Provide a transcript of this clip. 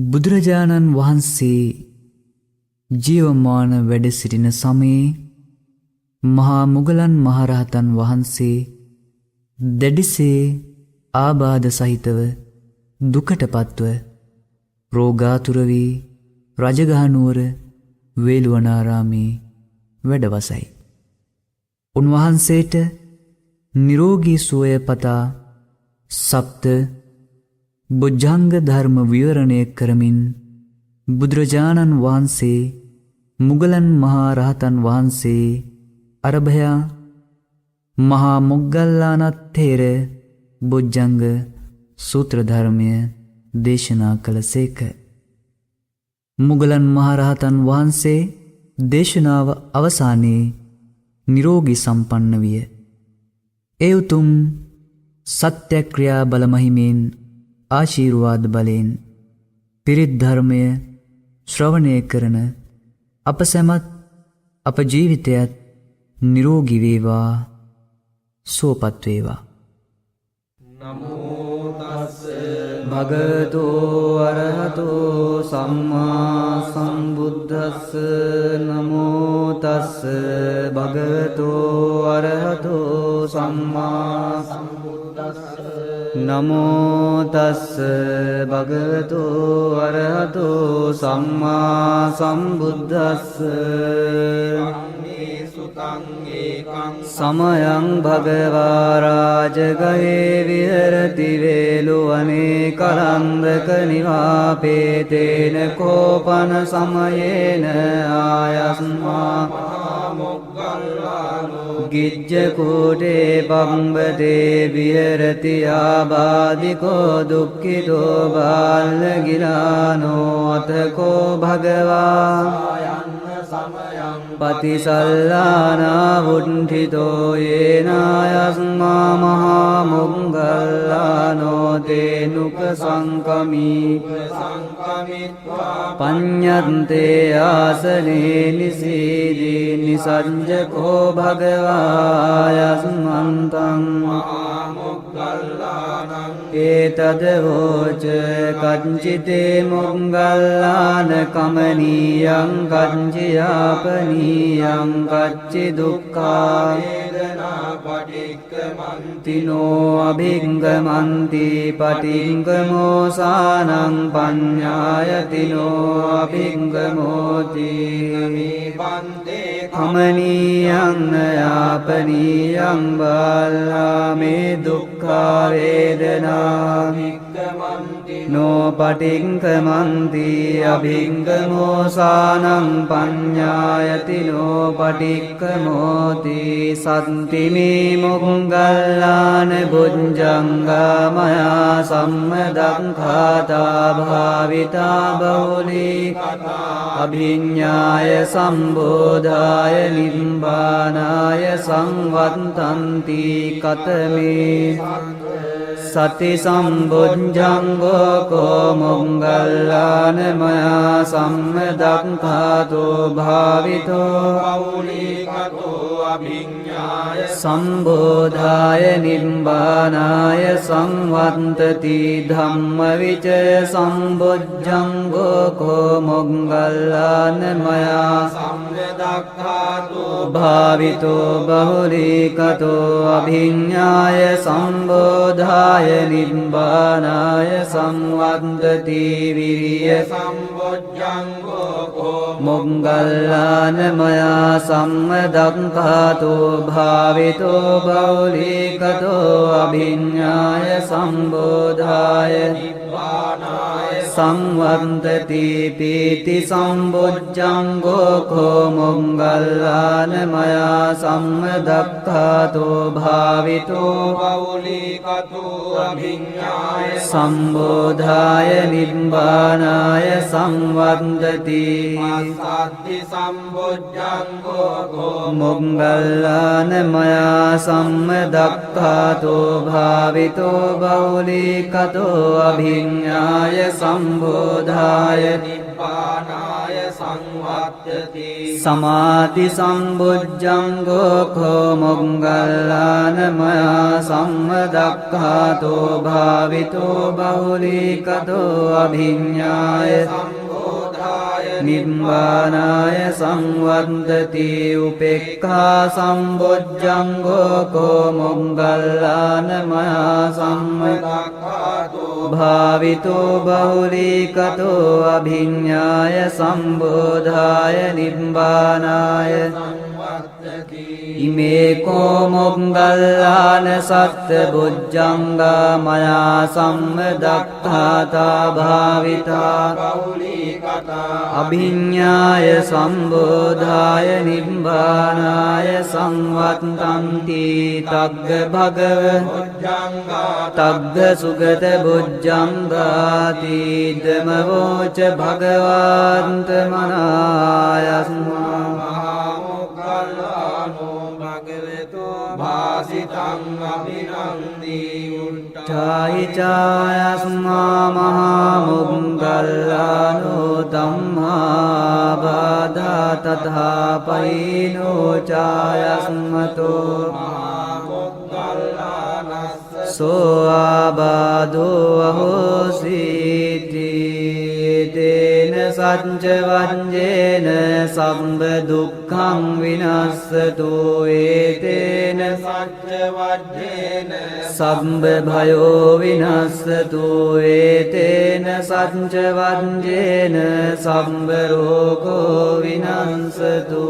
බුදුරජාණන් වහන්සේ ජීවමාන වැඩ සිටින සමයේ මහා මුගලන් මහරහතන් වහන්සේ දැඩිසේ ආබාධ සහිතව දුකටපත්ව රෝගාතුර වී රජගහනුවර වේළුවනාරාමේ වැඩවසයි. උන්වහන්සේට නිරෝගී සුවය පතා සප්ත බොජ්ජංග ධර්ම විවරණය කරමින් බුදුරජාණන් වහන්සේ මුගලන් මහා රහතන් වහන්සේ අරභයා මහා මොග්ගල්ලානත් තේර බොජ්ජංග සූත්‍ර ධර්මය දේශනා කළසේක. මුගලන් මහා රහතන් වහන්සේ දේශනාව අවසානයේ නිරෝගී සම්පන්න විය. ඒ උතුම් සත්‍යක්‍රියා බල මහිමෙන් ආශීර්වාද බලෙන් පිරිත් ධර්මය ශ්‍රවණය කරන අප සැමත් අප ජීවිතයත් නිරෝගී වේවා, සුවපත් වේවා. නමෝ තස්ස භගවතෝ අරහතෝ සම්මා සම්බුද්දස්ස. නමෝ තස්ස භගවතෝ අරහතෝ සම්මා සම්බුද්දස්ස. නමෝ තස්ස භගවතෝ අරහතෝ සම්මා සම්බුද්දස්ස. සමයං භගවා රාජගහේ විහෙරති වේළුවනේ කරන්දක නිවාපේතේන කෝපන සමයේන ආයස්මා ගිජ්ජ කූටේ පම්බදේ විහෙරති ආබාධිකෝ දුක්ඛිතෝ බාලගිලානෝ අතකෝ භගවා පතිසල්ලානා වුණ්ඨිතෝ යේනායස්මා මහා මොග්ගල්ලානෝ තේනුක සංකමී පඤ්ඤන්තේ ආසනේ නිසීදී නිසංජකෝ භගවායස්මන්තං ඒතද වෝච කංචිතේ මොග්ගල්ලාන කමනීයං කංචි යාපනීයං කච්චි දුක්ඛා තිනෝ අභිංගමන්ති පටිංගමෝසානං පඤ්ඤායතිනෝ අභිංගමෝති කමනීයං යාපනීයං බාලාමේ දුක්ඛා වේදනා නෝ පටිංගමන්ති අභිංගමෝසානං පඤ්ඤායතිනෝ පටික්ඛමෝති සත්තිමේ මොග්ගල්ලාන බුද්ධංගා මයා සම්මදක්ඛාතා භාවිතා බහුලී අභිඤ්ඤාය සම්බෝධාය නිබ්බානාය සංවත්තන්ති කතමේ සති සම්බුද්ධංගෝ කෝ මොග්ගල්ලාන මයා සම්මදක්ඛාතෝ භාවිතෝ බහුලීකතෝ අභිඤ්ඤාය සම්බෝධාය නිබ්බානාය සංවත්තති ධම්මවිචය සම්බුද්ධංගෝ කෝ මොග්ගල්ලාන මයා සම්මදක්ඛාතෝ භාවිතෝ බහුලීකතෝ අභිඤ්ඤාය සම්බෝධාය නිබ්බානාය සංවත්තති විරිය සම්බොජ්ජංගෝ කෝ මොග්ගල්ලාන මයා සම්මදක්ඛාතෝ භාවිතෝ බෞලිකතෝ අභිඤ්ඤාය සම්බෝධාය නිබ්බානාය සංවත්තති පීති සම්බොජ්ජංගෝ කෝ මොග්ගල්ලාන මයා සම්මදක්ඛාතෝ භාවිතෝ බෞලිකතෝ අභිඤ්ඤාය සම්බෝධාය නිබ්බානාය සංවත්තති සත්ති සම්බොජ්ජංගෝ කෝ මොග්ගල්ලාන මයා සම්මදක්ඛාතෝ භාවිතෝ බෞලිකතෝ අභිඤ්ඤාය සම්බෝධාය නිබ්බානාය සංවත්තති සමාධි සම්බුද්ධංගෝ කෝ මොග්ගල්ලානමයා සම්මදක්ඛාතෝ භාවිතෝ බහුලීකතෝ අභිඤ්ඤාය නිබ්බානාය සංවත්තති උපේක්ඛා සම්බොජ්ජංගෝ කෝ මොග්ගල්ලානමයා සම්මදක්ඛාතෝ භාවිතෝ බහුලීකතෝ අභිඤ්ඤාය සම්බෝධාය නිබ්බානාය ඉමේ කෝ මොග්ගල්ලාන සත්ත බොජ්ජංගා මයා සම්මදක්ඛාතා භාවිතා අභිඤ්ඤාය සම්බෝධාය නිබ්බානාය සංවත්තන්ති තග්ග භගව තග්ග සුගත බොජ්ජංගාති ධමවෝච භගවන්ත මනායස්මා භාසිතං අභිනන්දී චායි චායස්මා මහා මොග්ගල්ලානෝ ධම්මා බාධා තථා පයිනෝ චායස්මතෝ සෝ ආබාධෝ අහෝසීති තේන සච්ච වංජේන සම්බ දුක්ඛං විනස්සතු ඒතේන සච්ච වජ්ජේන සම්බ භයෝ විනස්සතු ඒතේන සච්ච වංජේන සම්බ රෝගෝ විනස්සතු